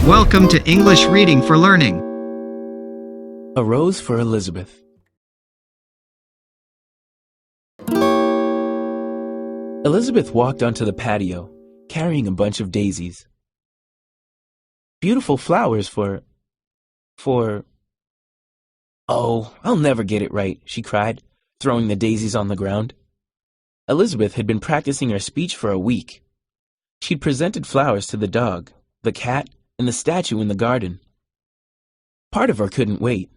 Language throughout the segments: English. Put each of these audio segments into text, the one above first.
Welcome to English Reading for Learning. A Rose for Elizabeth. Elizabeth walked onto the patio, carrying a bunch of daisies. Beautiful flowers for... Oh, I'll never get it right, she cried, throwing the daisies on the ground. Elizabeth had been practicing her speech for a week. She'd presented flowers to the dog, the cat, and the statue in the garden. Part of her couldn't wait.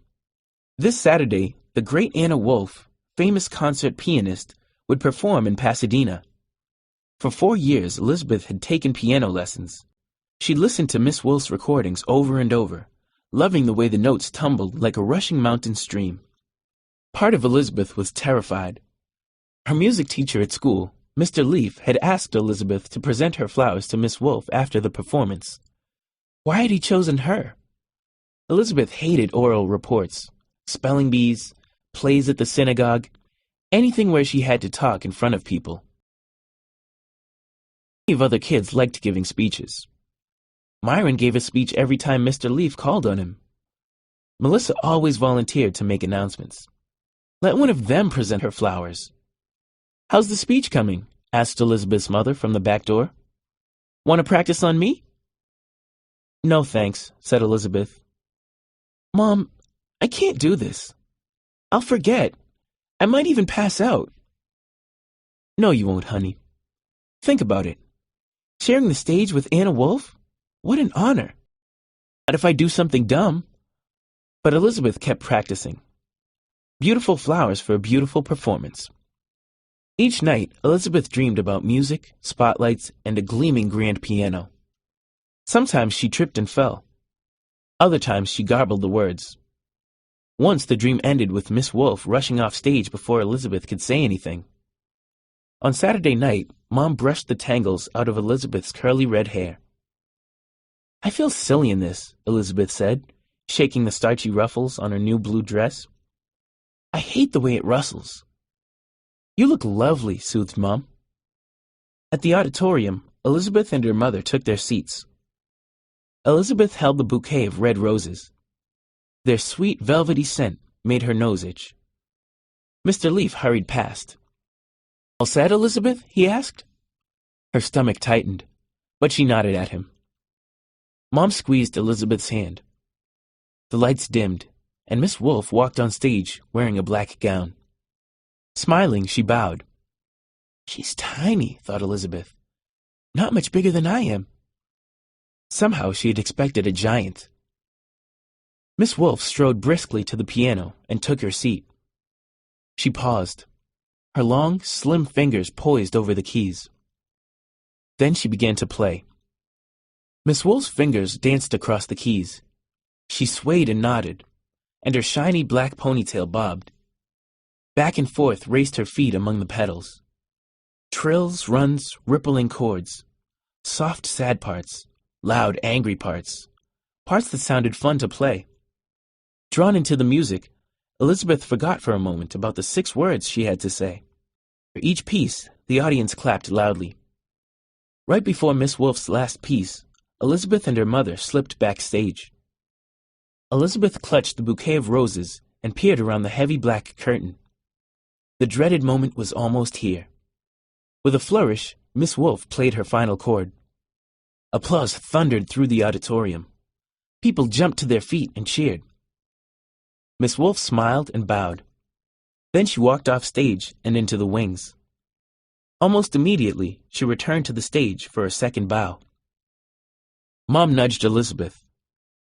This Saturday, the great Ana Wolff, famous concert pianist, would perform in Pasadena. For 4 years, Elizabeth had taken piano lessons. She'd listened to Miss Wolff's recordings over and over, loving the way the notes tumbled like a rushing mountain stream. Part of Elizabeth was terrified. Her music teacher at school, Mr. Leaf, had asked Elizabeth to present her flowers to Miss Wolff after the performance. Why had he chosen her? Elizabeth hated oral reports, spelling bees, plays at the synagogue, anything where she had to talk in front of people. Many of other kids liked giving speeches. Myron gave a speech every time Mr. Leaf called on him. Melissa always volunteered to make announcements. Let one of them present her flowers. How's the speech coming? Asked Elizabeth's mother from the back door. Want to practice on me? No, thanks, said Elizabeth. Mom, I can't do this. I'll forget. I might even pass out. No, you won't, honey. Think about it. Sharing the stage with Ana Wolff? What an honor. Not if I do something dumb. But Elizabeth kept practicing. Beautiful flowers for a beautiful performance. Each night, Elizabeth dreamed about music, spotlights, and a gleaming grand piano. Sometimes she tripped and fell. Other times she garbled the words. Once the dream ended with Miss Wolff rushing off stage before Elizabeth could say anything. On Saturday night, Mom brushed the tangles out of Elizabeth's curly red hair. I feel silly in this, Elizabeth said, shaking the starchy ruffles on her new blue dress. I hate the way it rustles. You look lovely, soothed Mom. At the auditorium, Elizabeth and her mother took their seats. Elizabeth held the bouquet of red roses. Their sweet, velvety scent made her nose itch. Mr. Leaf hurried past. All set, Elizabeth? He asked. Her stomach tightened, but she nodded at him. Mom squeezed Elizabeth's hand. The lights dimmed, and Miss Wolff walked on stage wearing a black gown. Smiling, she bowed. She's tiny, thought Elizabeth. Not much bigger than I am. Somehow she had expected a giant. Miss Wolff strode briskly to the piano and took her seat. She paused, her long, slim fingers poised over the keys. Then she began to play. Miss Wolff's fingers danced across the keys. She swayed and nodded, and her shiny black ponytail bobbed. Back and forth raced her feet among the pedals. Trills, runs, rippling chords. Soft, sad parts. Loud, angry parts. Parts that sounded fun to play. Drawn into the music, Elizabeth forgot for a moment about the 6 words she had to say. For each piece, the audience clapped loudly. Right before Miss Wolff's last piece, Elizabeth and her mother slipped backstage. Elizabeth clutched the bouquet of roses and peered around the heavy black curtain. The dreaded moment was almost here. With a flourish, Miss Wolff played her final chord. Applause thundered through the auditorium. People jumped to their feet and cheered. Miss Wolff smiled and bowed. Then she walked off stage and into the wings. Almost immediately, she returned to the stage for a second bow. Mom nudged Elizabeth.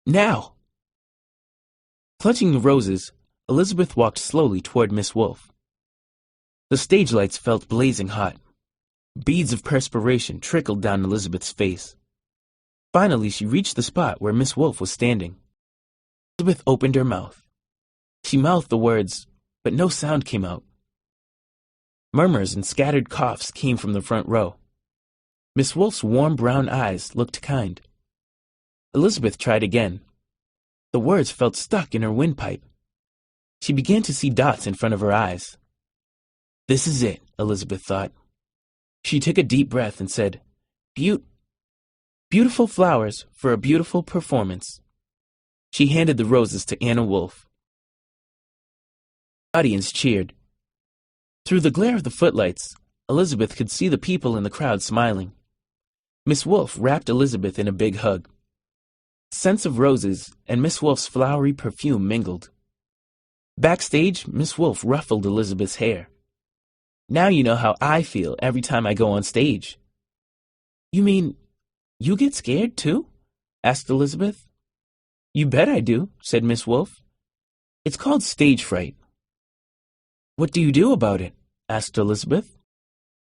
Now! Clutching the roses, Elizabeth walked slowly toward Miss Wolff. The stage lights felt blazing hot. Beads of perspiration trickled down Elizabeth's face. Finally, she reached the spot where Miss Wolff was standing. Elizabeth opened her mouth. She mouthed the words, but no sound came out. Murmurs and scattered coughs came from the front row. Miss Wolff's warm brown eyes looked kind. Elizabeth tried again. The words felt stuck in her windpipe. She began to see dots in front of her eyes. This is it, Elizabeth thought. She took a deep breath and said, Beautiful flowers for a beautiful performance. She handed the roses to Ana Wolff. The audience cheered. Through the glare of the footlights, Elizabeth could see the people in the crowd smiling. Miss Wolff wrapped Elizabeth in a big hug. Scents of roses and Miss Wolff's flowery perfume mingled. Backstage, Miss Wolff ruffled Elizabeth's hair. Now you know how I feel every time I go on stage. You mean, you get scared too? Asked Elizabeth. You bet I do, said Miss Wolff. It's called stage fright. What do you do about it? Asked Elizabeth.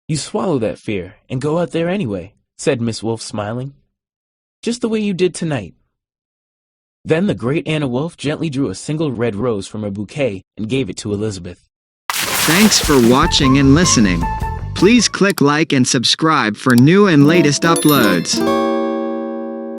You swallow that fear and go out there anyway, said Miss Wolff, smiling. Just the way you did tonight. Then the great Ana Wolff gently drew a single red rose from a bouquet and gave it to Elizabeth. Thanks for watching and listening. Please click like and subscribe for new and latest uploads.